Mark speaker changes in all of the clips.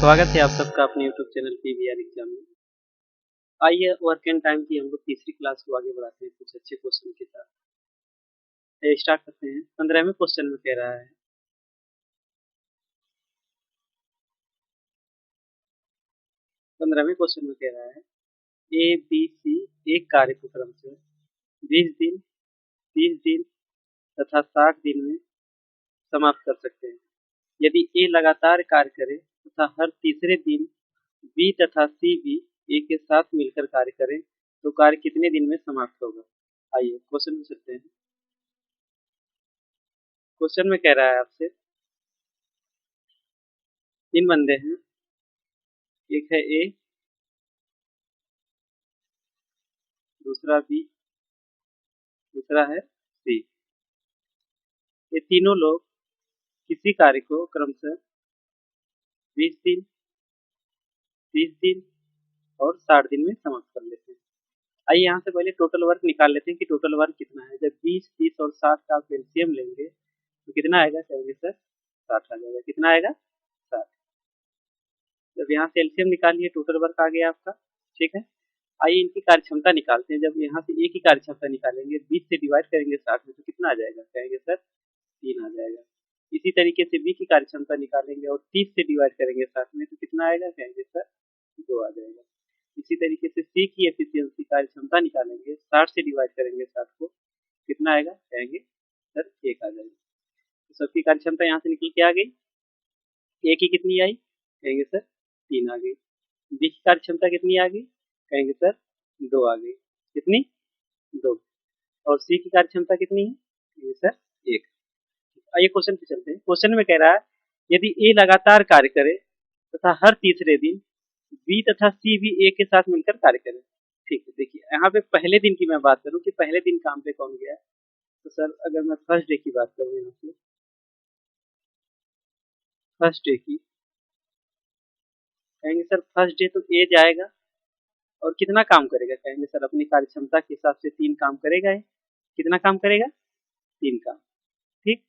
Speaker 1: स्वागत है आप सबका अपने YouTube चैनल पीवीआर एग्जाम में। आइए वर्क एंड टाइम की हम लोग तीसरी क्लास को आगे बढ़ाते हैं कुछ अच्छे क्वेश्चन के साथ। स्टार्ट करते हैं। 15वें क्वेश्चन में कह रहा है 15वें क्वेश्चन में कह रहा है ए बी सी एक कार्य को क्रम से 20 दिन 30 दिन तथा 60 दिन में समाप्त कर सकते हैं। यदि ए लगातार कार्य करे तथा हर तीसरे दिन बी तथा सी भी ए के साथ मिलकर कार्य करें तो कार्य कितने दिन में समाप्त होगा। आइए क्वेश्चन में चलते हैं। क्वेश्चन में कह रहा है आपसे 3 बंदे हैं, एक है ए, दूसरा बी, दूसरा है सी। ये तीनों लोग किसी कार्य को क्रमशः 20 दिन 30 दिन और 60 दिन में समाप्त कर लेते हैं। आइए यहाँ से पहले टोटल वर्क निकाल लेते हैं कि टोटल वर्क कितना है। जब 20 30 और 60 का आप एलसीएम लेंगे तो कितना आएगा, कहेंगे सर 60 आ जाएगा। कितना आएगा, 60। जब यहाँ से एलसीएम निकालिए टोटल वर्क आ गया आपका, ठीक है। आइए इनकी कार्यक्षमता निकालते हैं। जब यहाँ से ए की कार्यक्षमता निकालेंगे 20 से डिवाइड करेंगे 60 में तो कितना आ जाएगा, कहेंगे सर 3 आ जाएगा। इसी तरीके से बी की कार्यक्षमता निकालेंगे और 30 से डिवाइड करेंगे 60 में तो कितना आएगा, कहेंगे सर 2 आ जाएगा। इसी तरीके से सी की एफिशिएंसी कार्यक्षमता निकालेंगे, 60 से डिवाइड करेंगे 60 को, कितना आएगा, कहेंगे सर 1 आ जाएगा। तो सबकी कार्यक्षमता यहाँ से निकल के आ गई। ए की कितनी आई, कहेंगे सर 3 आ गई। बी की कार्यक्षमता कितनी आ गई, कहेंगे सर 2 आ गई। कितनी, 2। और सी की कार्यक्षमता कितनी है, कहेंगे सर 1। आइए क्वेश्चन पे चलते हैं। क्वेश्चन में कह रहा है यदि ए लगातार कार्य करे तथा हर तीसरे दिन बी तथा सी भी ए के साथ मिलकर कार्य करे। ठीक है, देखिए यहाँ पे पहले दिन की मैं बात करूं कि पहले दिन काम पे कौन गया है, तो सर अगर मैं फर्स्ट डे की बात करूं, यहाँ पे फर्स्ट डे की कहेंगे सर फर्स्ट डे तो ए जाएगा और कितना काम करेगा, कहेंगे सर अपनी कार्यक्षमता के हिसाब से 3 काम करेगा। ये कितना काम करेगा, 3 काम, ठीक।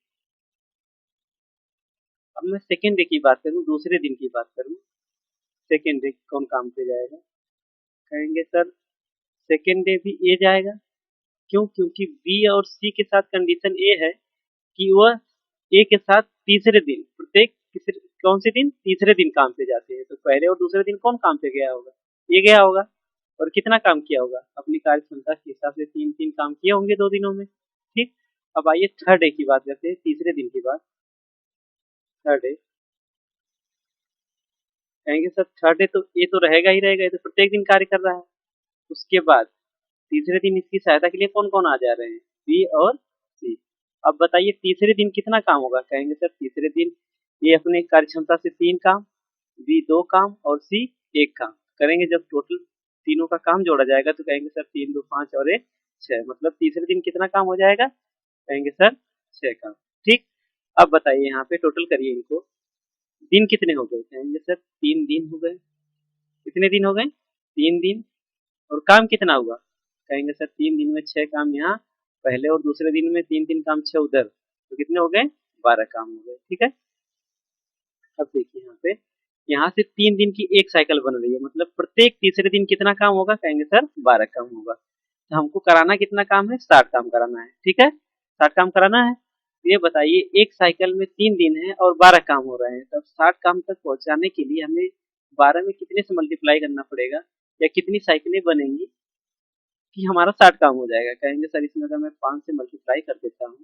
Speaker 1: अब मैं सेकेंड डे की बात करूं, दूसरे दिन की बात करूं, सेकेंड डे कौन काम पे जाएगा, कहेंगे सर सेकेंड डे भी ए जाएगा। क्यों, क्योंकि बी और सी के साथ कंडीशन ए है कि वह ए के साथ तीसरे दिन प्रत्येक कौन से दिन, तीसरे दिन काम पे जाते हैं। तो पहले और दूसरे दिन कौन काम पे गया होगा, ए गया होगा। और कितना काम किया होगा, अपनी कार्य क्षमता के हिसाब से 3 काम किए होंगे 2 दिनों में, ठीक। अब आइए थर्ड डे की बात करते हैं, तीसरे दिन की बात। थर्ड डे कहेंगे सर थर्ड डे तो ये तो रहेगा ही रहेगा, ये तो प्रत्येक दिन कार्य कर रहा है। उसके बाद तीसरे दिन इसकी सहायता के लिए कौन कौन आ जा रहे हैं, बी और सी। अब बताइए तीसरे दिन कितना काम होगा, कहेंगे सर तीसरे दिन ये अपने कार्यक्षमता से 3 काम, बी 2 काम और सी 1 काम करेंगे। जब टोटल तीनों का काम जोड़ा जाएगा तो कहेंगे सर 3 2 5 और 1 6, मतलब तीसरे दिन कितना काम हो जाएगा, कहेंगे सर 6 काम, ठीक। अब बताइए यहाँ पे टोटल करिए इनको, दिन कितने हो गए, कहेंगे सर 3 दिन हो गए। कितने दिन हो गए, 3 दिन। और काम कितना हुआ, कहेंगे सर 3 दिन में 6 काम यहाँ पहले और दूसरे दिन में 3 काम 6 उधर, तो कितने हो गए, 12 काम हो गए, ठीक है। अब देखिए यहाँ से 3 दिन की एक साइकिल बन रही है, मतलब प्रत्येक तीसरे दिन कितना काम होगा, कहेंगे सर 12 काम होगा। तो हमको कराना कितना काम है, 60 काम कराना है, ठीक है, 60 काम कराना है। ये बताइए एक साइकिल में 3 दिन है और 12 काम हो रहे हैं, तब 60 काम तक पहुंचाने के लिए हमें 12 में कितने से मल्टीप्लाई करना पड़ेगा या कितनी साइकिलें बनेंगी कि हमारा 60 काम हो जाएगा। कहेंगे सर इसमें अगर मैं 5 से मल्टीप्लाई कर देता हूँ,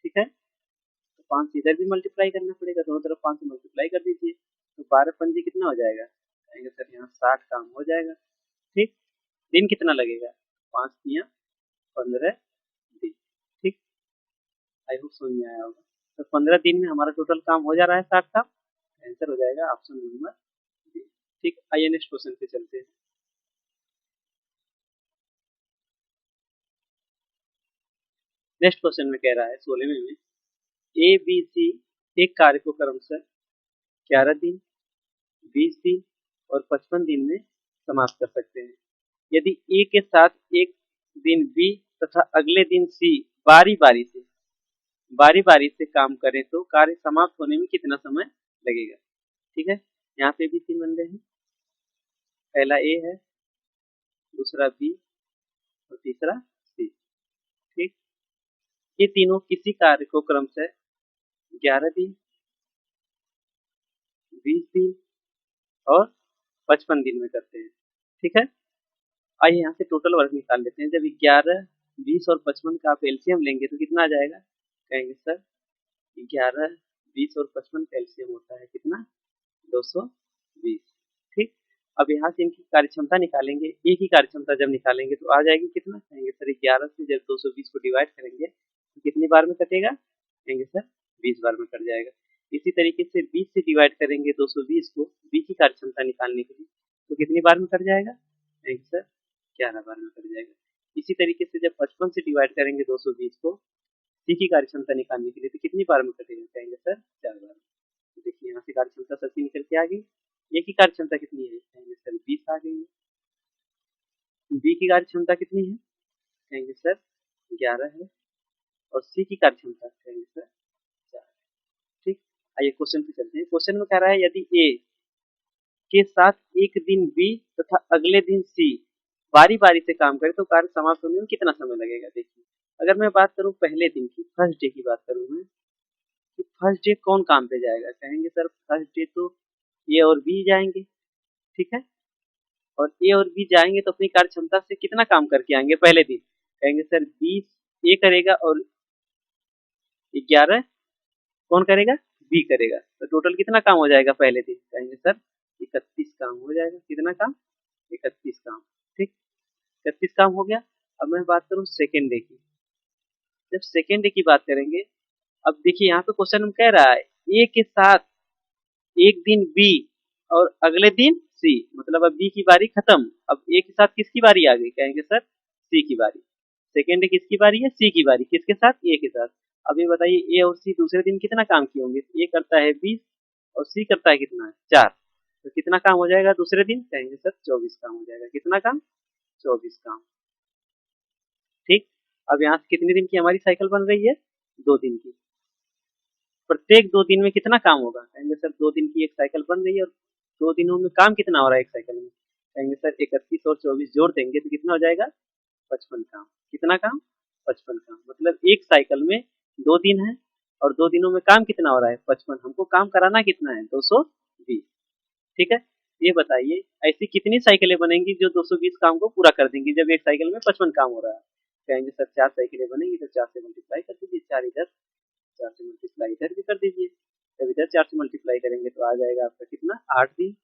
Speaker 1: ठीक है, तो 5 इधर भी मल्टीप्लाई करना पड़ेगा, दोनों तरफ 5 से मल्टीप्लाई कर दीजिए तो 12 पंजे कितना हो जाएगा, कहेंगे सर यहाँ 60 काम हो जाएगा, ठीक। दिन कितना लगेगा, 5 तियां 15 दिन, ठीक। आई होप समझ में आया होगा। तो 15 दिन में हमारा टोटल काम हो जा रहा है 60 काम, आंसर हो जाएगा ऑप्शन नंबर डी, ठीक। आइए नेक्स्ट क्वेश्चन पे चलते हैं। नेक्स्ट क्वेश्चन में कह रहा है 16वें में ए बी सी एक कार्य को क्रमशः 11 दिन 20 दिन और 55 दिन में समाप्त कर सकते हैं। यदि ए के साथ एक दिन बी तथा अगले दिन सी बारी बारी से काम करें तो कार्य समाप्त होने में कितना समय लगेगा, ठीक है। यहाँ पे भी 3 बंदे हैं, पहला ए है, दूसरा बी और तीसरा सी। ठीक, ये तीनों किसी कार्य को क्रमशः 11 दिन, 20 दिन और 55 दिन में करते हैं। ठीक है, आइए यहाँ से टोटल वर्क निकाल लेते हैं। जब 11, 20 और 55 का आप एलसीएम लेंगे तो कितना आ जाएगा? कहेंगे सर 11, 20 और 55 का एलसीएम होता है कितना? 220। ठीक, अब यहाँ से इनकी कार्यक्षमता निकालेंगे। एक ही कार्यक्षमता जब निकालेंगे तो आ जाएगी कितना? कहेंगे सर 11 से जब 220 को डिवाइड करेंगे तो कितनी बार में कटेगा? कहेंगे सर 20 बार में कट जाएगा। इसी तरीके से 20 से डिवाइड करेंगे 220 को बी की कार्यक्षमता निकालने के लिए तो कितनी बार में कट जाएगा? कहेंगे सर 11 बार में कट जाएगा। इसी तरीके से जब 55 से डिवाइड करेंगे 220 को सी की कार्यक्षमता निकालने के लिए तो कितनी बार में कटेगा? कहेंगे सर 4 बार। तो देखिए यहाँ से कार्यक्षमता सबकी निकल के आ गई। ए की कार्यक्षमता कितनी है? कहेंगे सर 20 आ गई। बी की कार्यक्षमता कितनी है? कहेंगे सर 11 है और सी की कार्यक्षमता कहेंगे सर 4। ठीक, आइए क्वेश्चन पे चलते हैं। क्वेश्चन में कह रहा है यदि ए के साथ एक दिन बी तथा अगले दिन सी बारी बारी से काम करे तो कार्य समाप्त होने में कितना समय लगेगा? देखिए अगर मैं बात करूं पहले दिन की, फर्स्ट डे की बात करूं मैं, तो फर्स्ट डे कौन काम पे जाएगा? कहेंगे सर फर्स्ट डे तो ए और बी जाएंगे। ठीक है, और ए और बी जाएंगे तो अपनी कार्य क्षमता से कितना काम करके आएंगे पहले दिन? कहेंगे सर 20 ए करेगा और 11 कौन करेगा? बी करेगा। तो टोटल कितना काम हो जाएगा पहले दिन? कहेंगे सर 31 काम हो जाएगा। कितना काम? 31 काम। ठीक, 31 काम हो गया। अब मैं बात करूं सेकेंड डे की। जब सेकेंड डे की बात करेंगे, अब देखिए यहाँ पे क्वेश्चन में कह रहा है ए के साथ एक दिन बी और अगले दिन सी, मतलब अब बी की बारी खत्म। अब ए के साथ किसकी बारी आ गई? कहेंगे सर सी की बारी। सेकेंड डे किसकी बारी है? सी की बारी। किसके साथ? ए के साथ। अब ये बताइए ए और सी दूसरे दिन कितना काम किए होंगे? ए करता है 20 और सी करता है कितना? 4। तो कितना काम हो जाएगा दूसरे दिन? कहेंगे सर 24 काम हो जाएगा। कितना काम? 24 काम। ठीक, अब यहाँ से कितने दिन की हमारी साइकिल बन रही है? 2 दिन की। प्रत्येक 2 दिन में कितना काम होगा? कहेंगे सर 2 दिन की एक साइकिल बन रही है और 2 दिनों में काम कितना हो रहा है एक साइकिल में? कहेंगे सर 31 और 24 जोड़ देंगे तो कितना हो जाएगा? 55 काम। कितना काम? 55 काम। मतलब एक साइकिल में 2 दिन है और 2 दिनों में काम कितना हो रहा है? 55। हमको काम कराना कितना है? 220। ठीक है, ये बताइए ऐसी कितनी साइकिलें बनेंगी जो 220 काम को पूरा कर देंगी जब एक साइकिल में 55 काम हो रहा है? कहेंगे सर 4 साइकिलें बनेंगी तो 4 से मल्टीप्लाई कर दीजिए। 4 इधर, 4 से मल्टीप्लाई इधर भी कर दीजिए। जब इधर 4 से मल्टीप्लाई करेंगे तो आ जाएगा आपका कितना? 8 दिन।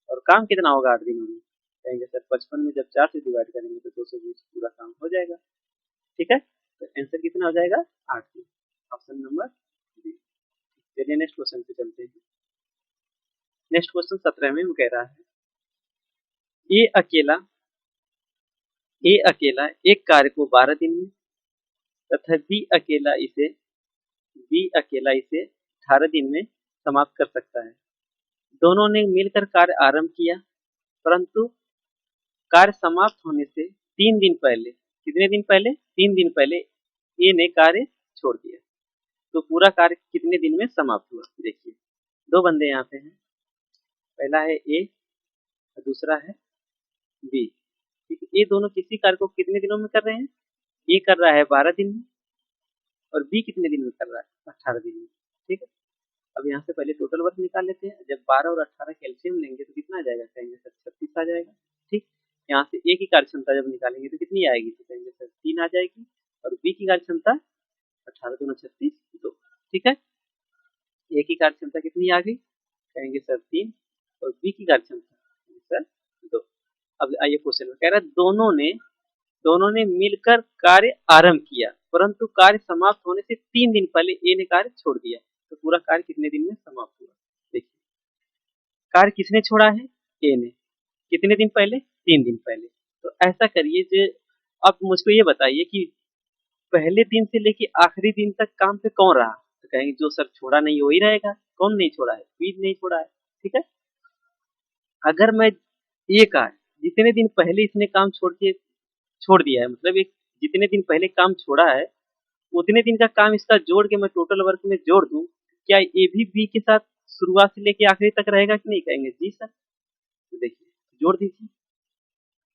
Speaker 1: और काम कितना होगा 8 दिनों में? कहेंगे सर 55 में जब 4 से डिवाइड करेंगे तो 220 पूरा काम हो जाएगा। ठीक है, तो आंसर कितना हो जाएगा? 8 दिन। Option number B. चलिए नेक्स्ट क्वेश्चन पे चलते हैं। नेक्स्ट क्वेश्चन 17 में वो कह रहा है ए अकेला एक कार्य को 12 दिन में तथा बी अकेला इसे 18 दिन में समाप्त कर सकता है। दोनों ने मिलकर कार्य आरंभ किया, परंतु कार्य समाप्त होने से 3 दिन पहले, कितने दिन पहले? 3 दिन पहले ए ने कार्य छोड़ दिया। तो पूरा कार्य कितने दिन में समाप्त हुआ? देखिए 2 बंदे यहाँ पे हैं, पहला है ए और दूसरा है बी। ठीक है, ये दोनों किसी कार्य को कितने दिनों में कर रहे हैं? ए कर रहा है 12 दिन में और बी कितने दिन में कर रहा है? 18 दिन में। ठीक है, अब यहाँ से पहले टोटल वर्क निकाल लेते हैं। जब 12 और 18 कैल्शियम लेंगे तो कितना आ जाएगा? कहेंगे सर 36 आ जाएगा। ठीक, यहाँ से ए की कार्यक्षमता जब निकालेंगे तो कितनी आएगी? तो कहेंगे सर 3 आ जाएगी और बी की कार्यक्षमता 18 दूना 36 2। ठीक है, ए की कार्यक्षमता कितनी आ गई? कहेंगे सर 3 और बी की कार्यक्षमता सर 2। अब आइए क्वेश्चन में कह रहा है दोनों ने मिलकर कार्य आरंभ किया, परंतु कार्य समाप्त होने से 3 दिन पहले ए ने कार्य छोड़ दिया। तो पूरा कार्य कितने दिन में समाप्त हुआ? देखिए कार्य किसने छोड़ा है? ए ने। कितने दिन पहले? 3 दिन पहले। तो ऐसा करिए जो अब मुझको ये बताइए कि पहले दिन से लेके आखिरी दिन तक काम पे कौन रहा? तो कहेंगे जो सर छोड़ा नहीं वही रहेगा। कौन नहीं छोड़ा है? बी नहीं छोड़ा है। ठीक है, अगर मैं ये कार्य जितने दिन पहले इसने काम छोड़ दिया है, मतलब एक जितने दिन पहले काम छोड़ा है उतने दिन का काम इसका जोड़ के मैं टोटल वर्क में जोड़ दूं, क्या ए भी बी के साथ शुरुआत से लेके आखिरी तक रहेगा कि नहीं, कहेंगे जी सर। तो देखिए जोड़ दीजिए,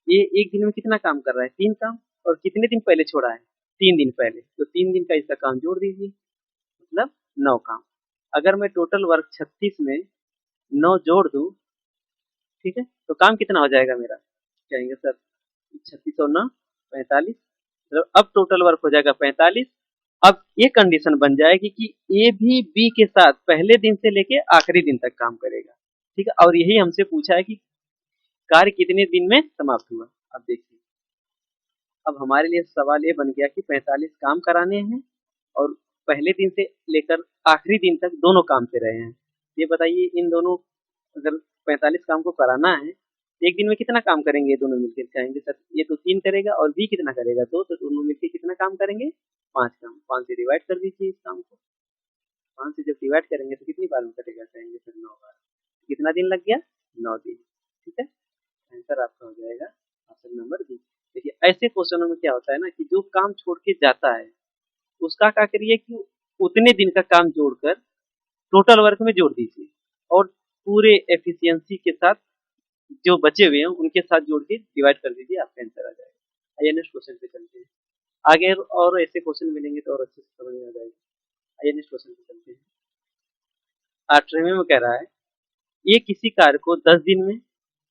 Speaker 1: ये एक दिन में कितना काम कर रहा है, 3 काम, और कितने दिन पहले छोड़ा है, 3 दिन पहले, तो 3 दिन का इसका काम जोड़ दीजिए, मतलब 9 काम। अगर मैं टोटल वर्क 36 में 9 जोड़ दूं, ठीक है, तो काम कितना हो जाएगा मेरा, कहेंगे सर 36 और 9 45, मतलब अब टोटल वर्क हो जाएगा 45। अब ये कंडीशन बन जाएगी कि ए भी बी के साथ पहले दिन से लेके आखिरी दिन तक काम करेगा, ठीक है, और यही हमसे पूछा है कि कार्य कितने दिन में समाप्त हुआ। अब देखिए, अब हमारे लिए सवाल ये बन गया कि 45 काम कराने हैं और पहले दिन से लेकर आखिरी दिन तक दोनों काम से रहे हैं। ये बताइए, इन दोनों अगर 45 काम को कराना है, एक दिन में कितना काम करेंगे ये दोनों मिलकर, कहेंगे सर ये तो 3 करेगा और बी कितना करेगा 2, तो दोनों मिलकर कितना काम करेंगे, 5 काम। 5 से डिवाइड कर दीजिए इस काम को, 5 से जब डिवाइड करेंगे तो कितनी बार में कटेगा, कहेंगे सर 9 बार। कितना दिन लग गया, 9 दिन, ठीक है। आंसर आपका हो जाएगा ऑप्शन नंबर बी। देखिए ऐसे क्वेश्चनों में क्या होता है ना कि जो काम छोड़ के जाता है उसका क्या करिए कि उतने दिन का काम जोड़कर टोटल वर्क में जोड़ दीजिए, और पूरे एफिशिएंसी के साथ जो बचे हुए हैं उनके साथ जोड़ के डिवाइड कर दीजिए, आपका आंसर आ जाएगा। आइए नेक्स्ट क्वेश्चन पे चलते हैं, आगे और ऐसे क्वेश्चन मिलेंगे तो और अच्छे से समझ में आ जाएगा। आइए नेक्स्ट क्वेश्चन पे चलते हैं। 8वें में कह रहा है, ए किसी कार्य को 10 दिन में,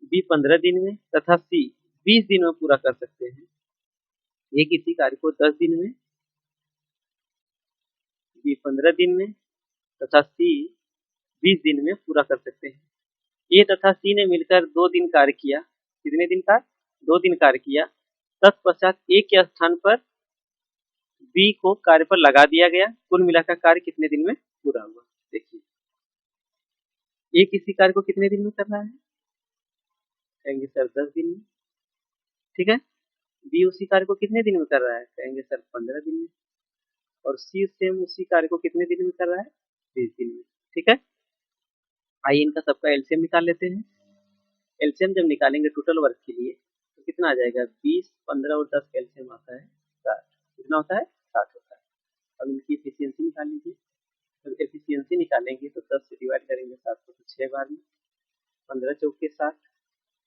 Speaker 1: बी 15 दिन में तथा सी 20 दिन में पूरा कर सकते हैं। ए किसी कार्य को 10 दिन में, बी 15 दिन में तथा सी 20 दिन में पूरा कर सकते हैं। ए तथा सी ने मिलकर 2 दिन कार्य किया, कितने दिन का, 2 दिन कार्य किया, तत्पश्चात ए के स्थान पर बी को कार्य पर लगा दिया गया, कुल मिलाकर कार्य कितने दिन में पूरा हुआ। देखिए ए किसी कार्य को कितने दिन में कर रहा है, कहेंगे सर 10 दिन में, ठीक है। बी उसी कार्य को कितने दिन में कर रहा है, कहेंगे सर 15 दिन में, और सी सेम उसी कार्य को कितने दिन में कर रहा है, 20 दिन में, ठीक है। आइए इनका सबका एलसीएम निकाल लेते हैं। एलसीएम जब निकालेंगे टोटल वर्क के लिए तो कितना आ जाएगा, 20, 15 और 10 का एलसीएम आता है 60, कितना होता है 60 होता है। अब इनकी एफिशिएंसी निकाल लीजिए, जब एफिशिएंसी निकालेंगे तो 10 से डिवाइड करेंगे 7 को तो 6 बार में, 15 चौके 60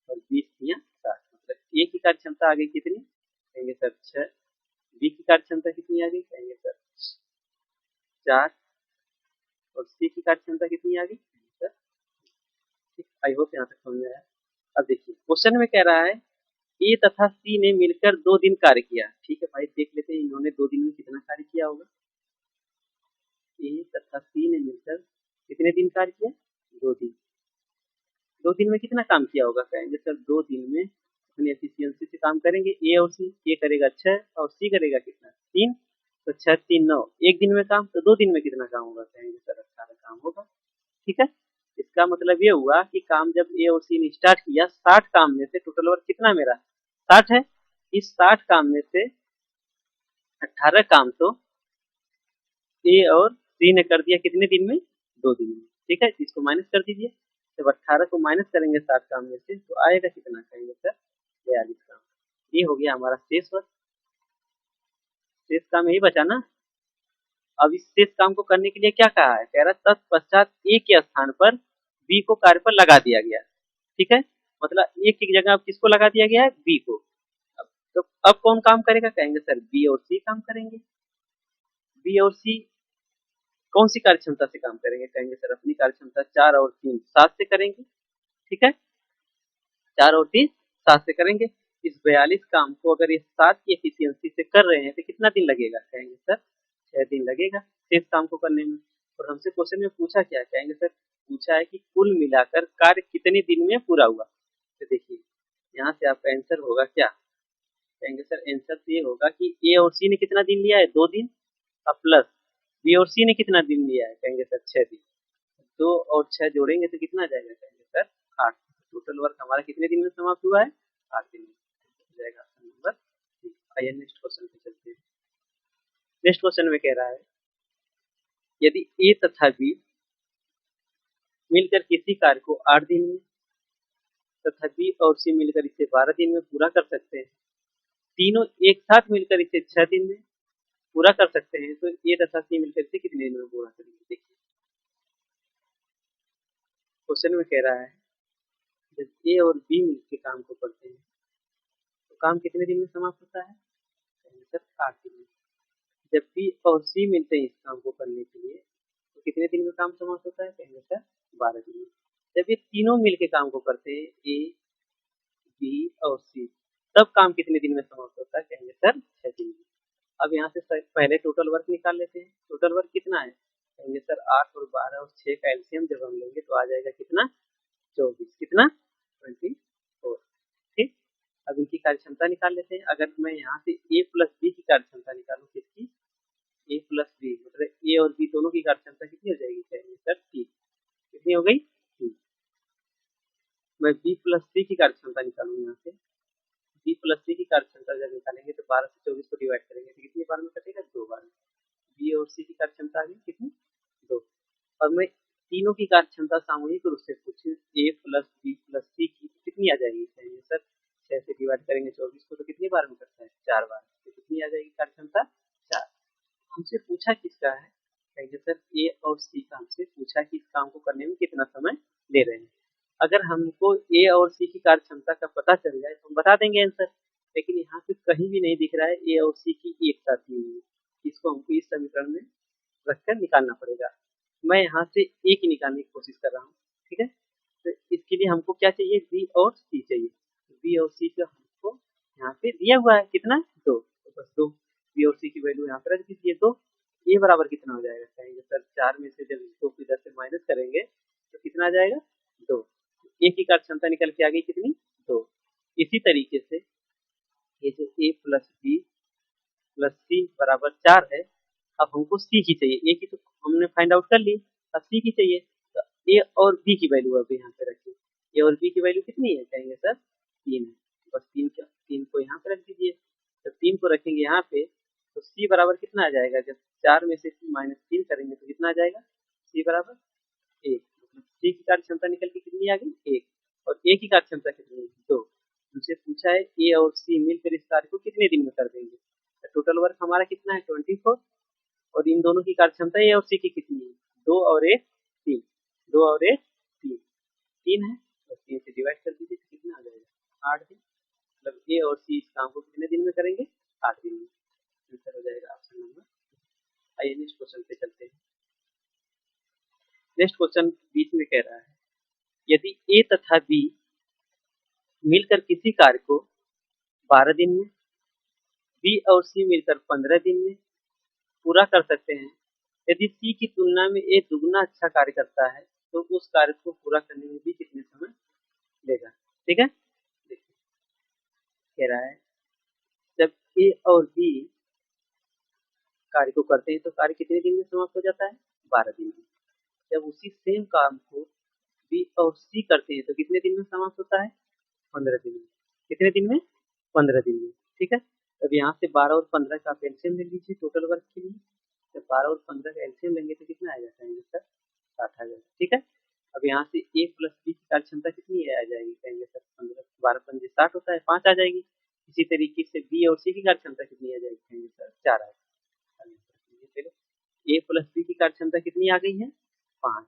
Speaker 1: और 20 तियां 60, मतलब ए की कार्य क्षमता आ गई कितनी, कहेंगे सर 6, बी की कार्य क्षमता कितनी आ गई, कहेंगे सर 4, और सी की कार्य क्षमता कितनी आ गई सर। आई होप यहाँ तक समझ में आया। अब देखिए क्वेश्चन में कह रहा है ए तथा सी ने मिलकर 2 दिन कार्य किया, ठीक है भाई, देख लेते हैं इन्होंने 2 दिन में कितना कार्य किया होगा। ए तथा सी ने मिलकर कितने दिन कार्य किया, 2 दिन। 2 दिन में कितना काम किया होगा, कहेंगे सर 2 दिन में अपनी एफिशिएंसी से काम करेंगे ए और सी, ए करेगा 6 और सी करेगा कितना 3, तो 6 3 9, एक दिन में काम, तो 2 दिन में कितना काम होगा, कहेंगे सर 18 काम होगा, ठीक है। इसका मतलब ये हुआ कि काम जब ए और सी ने स्टार्ट किया, 60 काम में से टोटल वर्क कितना मेरा 60 है, इस 60 काम में से 18 काम तो ए और सी ने कर दिया कितने दिन में, 2 दिन में, ठीक है। इसको माइनस कर दीजिए, जब 18 को माइनस करेंगे 60 काम में से तो आएगा कितना, कहेंगे सर 42 काम। ये हो गया हमारा शेष वर्क, शेष काम यही बचा ना। अब इस शेष काम को करने के लिए क्या कहा है, कह रहा तत्पश्चात ए के स्थान पर बी को कार्य पर लगा दिया गया, ठीक है, मतलब ए की जगह अब किसको लगा दिया गया है, बी को। अब तो अब कौन काम करेगा, कहेंगे सर बी और सी काम करेंगे। बी और सी कौन सी कार्य क्षमता से काम करेंगे, कहेंगे सर अपनी कार्य क्षमता 4 और 3 7 से करेंगे, ठीक है, 4 और 3 7 से करेंगे। इस 42 काम को अगर ये 7 की एफिशिएंसी से कर रहे हैं तो कितना दिन लगेगा, कहेंगे सर 6 दिन लगेगा शेष काम को करने में। और हमसे क्वेश्चन में पूछा क्या, कहेंगे सर पूछा है कि कुल मिलाकर कार्य कितने दिन में पूरा हुआ। तो देखिए यहाँ से आपका आंसर होगा क्या, कहेंगे सर आंसर तो ये होगा कि ए और सी ने कितना दिन लिया है, 2 दिन, अब प्लस बी और सी ने कितना दिन लिया है, कहेंगे सर 6 दिन, 2 और 6 जोड़ेंगे तो कितना आ जाएगा, कहेंगे सर 8। टोटल वर्क हमारा कितने दिन में समाप्त हुआ है, 8 दिन में हो जाएगा नंबर। आइए नेक्स्ट क्वेश्चन पे चलते हैं। नेक्स्ट क्वेश्चन में कह रहा है, यदि ए तथा बी मिलकर किसी कार्य को 8 दिन में तथा बी और सी मिलकर इसे 12 दिन में पूरा कर सकते हैं, तीनों एक साथ मिलकर इसे 6 दिन में पूरा कर सकते हैं, तो ए तथा सी मिलकर इसे कितने दिन में पूरा करेंगे। देखिए क्वेश्चन में कह रहा है जब ए और बी मिलकर काम को करते हैं तो काम कितने दिन में समाप्त होता है? सर 8 दिन में। जब बी और सी मिलते हैं इस काम को करने के लिए तो कितने दिन में काम समाप्त होता है? कहेंगे सर 12 दिन में। जब ये तीनों मिलके काम को करते हैं ए बी और सी तब काम कितने दिन में समाप्त होता है? कहेंगे सर 6 दिन में। अब यहाँ से पहले टोटल वर्क निकाल लेते हैं। टोटल वर्क कितना है? कहेंगे सर 8 और 12 और 6 का एलसीएम जब हम लेंगे तो आ जाएगा कितना? 24। कितना? 24। ठीक। अब इनकी कार्यक्षमता निकाल लेते हैं। अगर मैं यहाँ से ए प्लस बी की कार्यक्षमता निकालूं, किसकी? ए प्लस बी, मतलब ए और बी दोनों की कार्यक्षमता कितनी हो जाएगी? कहेंगे सर 3। कितनी हो गई? 3। मैं बी प्लस सी की कार्यक्षमता निकालूंगा यहाँ से। बी प्लस सी की कार्यक्षमता जब निकालेंगे तो 12 से 24 को डिवाइड करेंगे तो कितनी बार में कटेगा? 2 बार में। बी और सी की कार्यक्षमता आ गई कितनी? 2। और मैं तीनों की कार्यक्षमता सामूहिक रूप से पूछूं ए प्लस बी प्लस सी की कितनी आ जाएगी? कहेंगे सर 6 से डिवाइड करेंगे 24 को तो कितनी बार में कटता है? 4 बार। तो कितनी आ जाएगी कार्यक्षमता? 4। हमसे पूछा किसका है? कहेंगे सर ए और सी का हमसे पूछा कि इस काम को करने में कितना समय ले रहे हैं। अगर हमको ए और सी की कार्यक्षमता का पता चल जाए तो हम बता देंगे आंसर, लेकिन यहाँ पे कहीं भी नहीं दिख रहा है ए और सी की एक साथ ही हुई है। इसको हमको इस समीकरण में रखकर निकालना पड़ेगा। मैं यहाँ से ए की निकालने की कोशिश कर रहा हूँ, ठीक है। तो इसके लिए हमको क्या चाहिए? बी और सी चाहिए। बी और सी का हमको यहाँ पे दिया हुआ है कितना? 2। तो बस 2 बी और सी की वैल्यू यहाँ पे रख दीजिए। तो ए बराबर कितना हो जाएगा? कहेंगे सर 4 में से जब इसको इधर से माइनस करेंगे तो कितना आ जाएगा? 2। ए की कार्यक्षमता निकल के आ गई कितनी? 2। इसी तरीके से ये जो ए प्लस बी प्लस सी बराबर 4 है, अब हमको सी की चाहिए। ए की तो हमने फाइंड आउट कर ली, अब सी की चाहिए। तो ए और बी की वैल्यू अब यहाँ पे रखिए। ए और बी की वैल्यू कितनी है? कहेंगे सर 3 है। बस 3 को यहाँ पे रख दीजिए। जब 3 को रखेंगे यहाँ पे तो सी बराबर कितना आ जाएगा? जब 4 में से -3 करेंगे तो कितना आ जाएगा? सी बराबर 1। मतलब सी की कार्यक्षमता निकल के कितनी आ गई? 1। और ए की कार्यक्षमता कितनी है? 2। हमसे पूछा है ए और सी मिलकर इस कार्य को कितने दिन में कर देंगे। तो टोटल वर्क हमारा कितना है? 24। और इन दोनों की कार्यक्षमता ए और सी की कितनी है? 2 और 1 3। 2 और 1 3। 3 है तो 3 से डिवाइड कर दीजिए तो कितना आ जाएगा? 8 दिन। मतलब ए और सी इस काम को कितने दिन में करेंगे? 8 दिन में। आंसर हो जाएगा ऑप्शन नंबर। आइए नेक्स्ट क्वेश्चन पे चलते हैं। नेक्स्ट क्वेश्चन 20 में कह रहा है यदि ए तथा बी मिलकर किसी कार्य को 12 दिन में, बी और सी मिलकर 15 दिन में पूरा कर सकते हैं, यदि सी की तुलना में ए दुगना अच्छा कार्य करता है तो उस कार्य को पूरा करने में भी कितने समय लेगा? ठीक है, देखिए कह रहा है जब ए और बी कार्य को करते हैं तो कार्य कितने दिन में समाप्त हो जाता है? 12 दिन में। जब उसी सेम काम को बी और सी करते हैं तो कितने दिन में समाप्त होता है? 15 दिन में। कितने दिन में? 15 दिन में। ठीक है, अब यहाँ से 12 और 15 का एलसीएम ले लीजिए टोटल वर्क के लिए। जब 12 और 15 का एलसीएम लेंगे तो कितना आ जाता है सर? 60 आ जाएगा। ठीक है, अब यहाँ से ए प्लस बी की कार्यक्षमता कितनी आ जाएगी? कहेंगे सर 15 12 पंजे 60 होता है, 5 आ जाएगी। इसी तरीके से बी और सी की कार्यक्षमता कितनी आ जाएगी? कहेंगे सर 4 आ जाएगी। ए प्लस बी की कार्यक्षमता कितनी आ गई है? 5।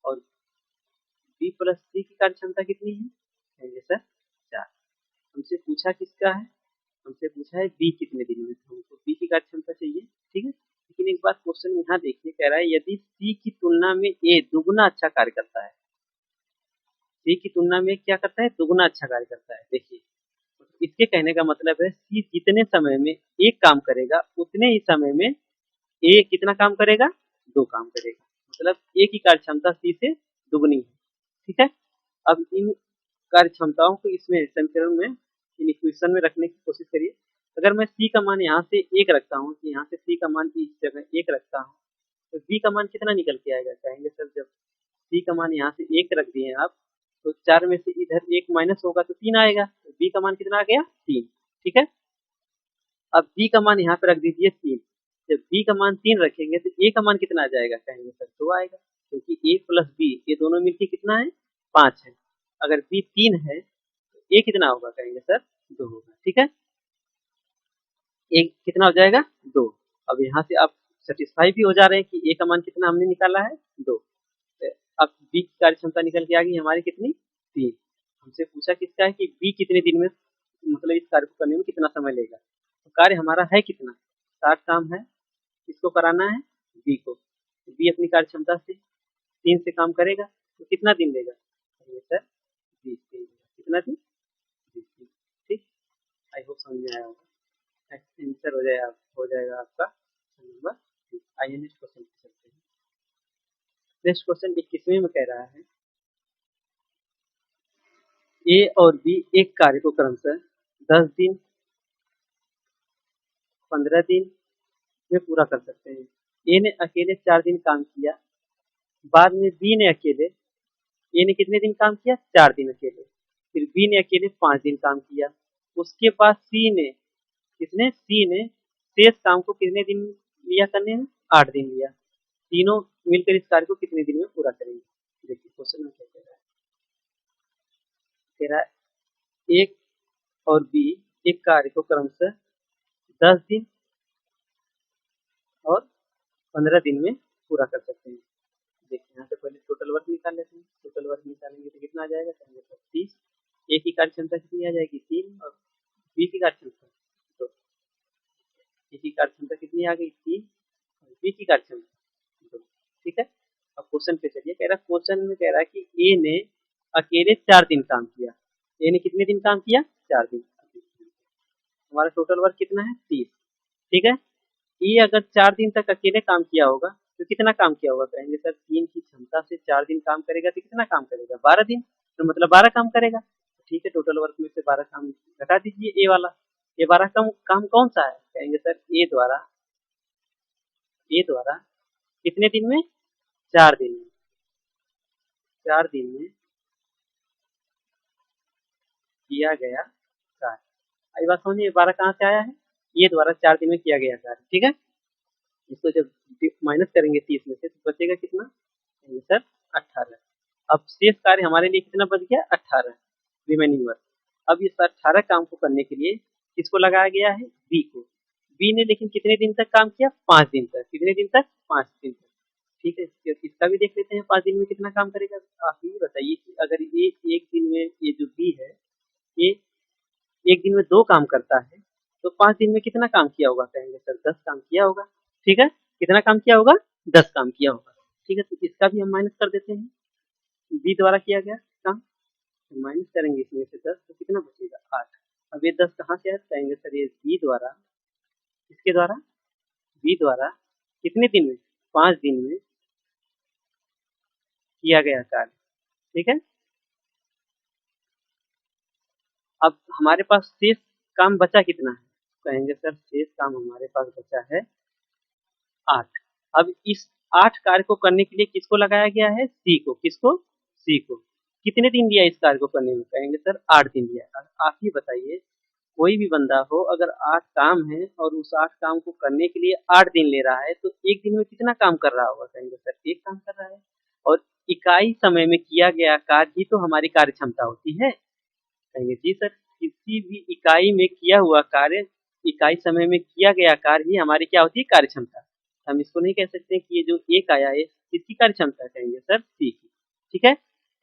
Speaker 1: और बी प्लस सी की कार्यक्षमता कितनी है? कहेंगे सर 4। हमसे पूछा किसका है? हमसे पूछा है बी कितने दिन में, तो हमको बी की कार्यक्षमता चाहिए। ठीक है, लेकिन एक बात क्वेश्चन यहाँ देखिए, कह रहा है यदि सी की तुलना में ए दुगुना अच्छा कार्य करता है। सी की तुलना में क्या करता है? दुगुना अच्छा कार्य करता है। देखिए इसके कहने का मतलब है सी जितने समय में एक काम करेगा उतने ही समय में ए कितना काम करेगा? 2 काम करेगा। मतलब ए की कार्यक्षमता सी से दुगनी है। ठीक है, अब इन कार्य क्षमताओं को इसमें समीकरण में इन इक्वेशन में रखने की कोशिश करिए। अगर मैं सी का मान यहाँ से 1 रखता हूँ, यहाँ से सी का मान इस जगह 1 रखता हूँ तो बी का मान कितना निकल के आएगा? कहेंगे सर जब सी का मान यहाँ से 1 रख दिए आप तो 4 में से इधर 1 माइनस होगा तो 3 आएगा। तो बी का मान कितना आ गया? 3। ठीक है, अब बी का मान यहाँ पे रख दीजिए 3। जब बी का मान 3 रखेंगे तो ए का मान कितना आ जाएगा? कहेंगे सर 2 आएगा, क्योंकि ए प्लस बी ये दोनों मिलके कितना है? 5 है। अगर बी 3 है तो ए कितना होगा? कहेंगे सर 2 होगा। ठीक है, ए कितना हो जाएगा? 2। अब यहाँ से आप सेटिस्फाई भी हो जा रहे हैं कि ए का मान कितना हमने निकाला है? 2। अब बी की कार्य क्षमता निकल के आ गई हमारी कितनी 3। हमसे पूछा किसका है कि बी कितने दिन में मतलब इस कार्य को करने में कितना समय लेगा। तो कार्य हमारा है कितना 60 काम है, किसको कराना है बी को। तो बी अपनी कार्य क्षमता से 3 से काम करेगा तो कितना दिन लेगा सर 20 दिन लेगा। कितना दिन 20 दिन। ठीक, आई होप समझ में आया होगा। आंसर हो जाएगा आपका नंबर 2। आइए नेक्स्ट क्वेश्चन पे चलते हैं। नेक्स्ट क्वेश्चन 21वें में कह रहा है ए और बी एक कार्य को क्रमशः 10 दिन 15 दिन में पूरा कर सकते हैं। ए ने अकेले 4 दिन काम किया, बाद में बी ने अकेले, ए ने कितने दिन काम किया 4 दिन अकेले, फिर बी ने अकेले 5 दिन काम किया। उसके बाद सी ने शेष काम को कितने दिन लिया करने में 8 दिन लिया। तीनों मिलकर इस कार्य को कितने दिन में पूरा करेंगे। देखिए क्वेश्चन में क्या कह रहा है एक और बी एक कार्य को क्रमशः 10 दिन और 15 दिन में पूरा कर सकते हैं। देखिए यहाँ से पहले टोटल वर्क निकाल लेते हैं। टोटल वर्क निकालेंगे तो कितना आ जाएगा 30। ए की कार्य क्षमता कितनी आ जाएगी 3 और बी की कार्य क्षमता तो ए की कार्य क्षमता कितनी आ गई 3 और बी की कार्य क्षमता 2। ठीक है, अब क्वेश्चन पे चलिए। कह रहा है क्वेश्चन में कह रहा है कि ए ने अकेले 4 दिन काम किया। ए ने कितने दिन काम किया 4 दिन। हमारा टोटल वर्क कितना है 30। ठीक है, ये अगर 4 दिन तक अकेले काम किया होगा तो कितना काम किया होगा कहेंगे सर 3 की क्षमता से 4 दिन काम करेगा तो कितना काम करेगा 12 दिन। तो मतलब 12 काम करेगा। ठीक है, टोटल वर्क में से 12 काम घटा दीजिए ए वाला। ये 12 काम कौन सा है कहेंगे सर ए द्वारा कितने दिन में 4 दिन में 4 दिन में किया गया कार्य। आई बात समझिए 12 कहाँ से आया है ये द्वारा 4 दिन में किया गया कार्य। ठीक है, इसको जब माइनस करेंगे 30 में से तो बचेगा कितना सर 18। अब शेष कार्य हमारे लिए कितना बच गया 18 रिमेनिंग वर्क। अब इस 18 काम को करने के लिए किसको लगाया गया है बी को। बी ने लेकिन कितने दिन तक काम किया 5 दिन तक। कितने दिन तक 5 दिन तक। ठीक है, इसका भी देख लेते हैं 5 दिन में कितना काम करेगा। आप ये बताइए कि अगर ये एक दिन में ये जो बी है ये एक दिन में 2 काम करता है तो 5 दिन में कितना काम किया होगा कहेंगे सर 10 काम किया होगा। ठीक है, कितना काम किया होगा 10 काम किया होगा। ठीक है, तो इसका भी हम माइनस कर देते हैं। बी द्वारा किया गया काम तो माइनस करेंगे इसमें से 10 तो कितना बचेगा 8। अब ये 10 कहाँ से आया कहेंगे सर ये बी द्वारा इसके द्वारा बी द्वारा कितने दिन में 5 दिन में किया गया कार्य। ठीक है, अब हमारे पास शेष काम बचा कितना है कहेंगे सर शेष काम हमारे पास बचा है 8। अब इस 8 कार्य को करने के लिए किसको लगाया गया है सी को। किसको सी को। कितने दिन दिया इस कार्य को करने में कहेंगे सर 8 दिन दिया। आप ही बताइए कोई भी बंदा हो अगर 8 काम है और उस 8 काम को करने के लिए 8 दिन ले रहा है तो एक दिन में कितना काम कर रहा होगा कहेंगे सर 1 काम कर रहा है। और इकाई समय में किया गया कार्य ही तो हमारी कार्य क्षमता होती है। कहेंगे जी सर किसी भी इकाई में किया हुआ कार्य इकाई समय में किया गया कार्य ही हमारी क्या होती है कार्य क्षमता। हम इसको नहीं कह सकते कि ये जो एक आया है किसकी कार्य क्षमता कहेंगे सर सी की। ठीक है,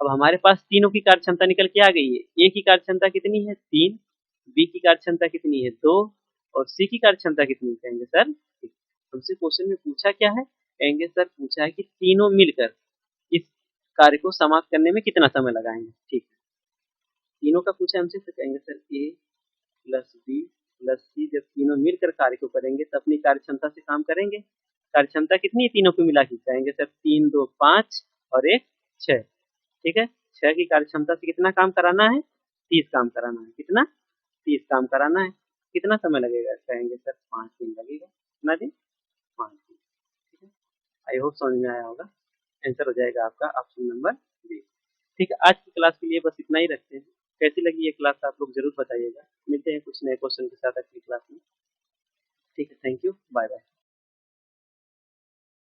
Speaker 1: अब हमारे पास तीनों की कार्य क्षमता निकल के आ गई है। ए की कार्य क्षमता कितनी है 3, बी की कार्य क्षमता कितनी है 2 और सी की कार्य क्षमता कितनी कहेंगे सर 6। हमसे क्वेश्चन में पूछा क्या है कहेंगे सर पूछा है कि तीनों मिलकर इस कार्य को समाप्त करने में कितना समय लगाएंगे। ठीक है, तीनों का पूछा हमसे तो कहेंगे सर ए प्लस बी प्लस सी जब तीनों मिलकर कार्य को करेंगे तो अपनी कार्य क्षमता से काम करेंगे। कार्य क्षमता कितनी है तीनों को मिला के कहेंगे सर 3 2 5 और 1 6। ठीक है, 6 की कार्य क्षमता से कितना काम कराना है 30 काम कराना है। कितना 30 काम कराना है। कितना समय लगेगा कहेंगे सर 5 दिन लगेगा। कितना दिन 5 दिन। ठीक है, आई होप समझ में आया होगा। आंसर हो जाएगा आपका ऑप्शन नंबर बी। ठीक है, आज की क्लास के लिए बस इतना ही रखते हैं। कैसी लगी ये क्लास आप लोग जरूर बताइएगा। मिलते हैं कुछ नए क्वेश्चन के साथ अगली क्लास में। ठीक है, थैंक यू, बाय बाय।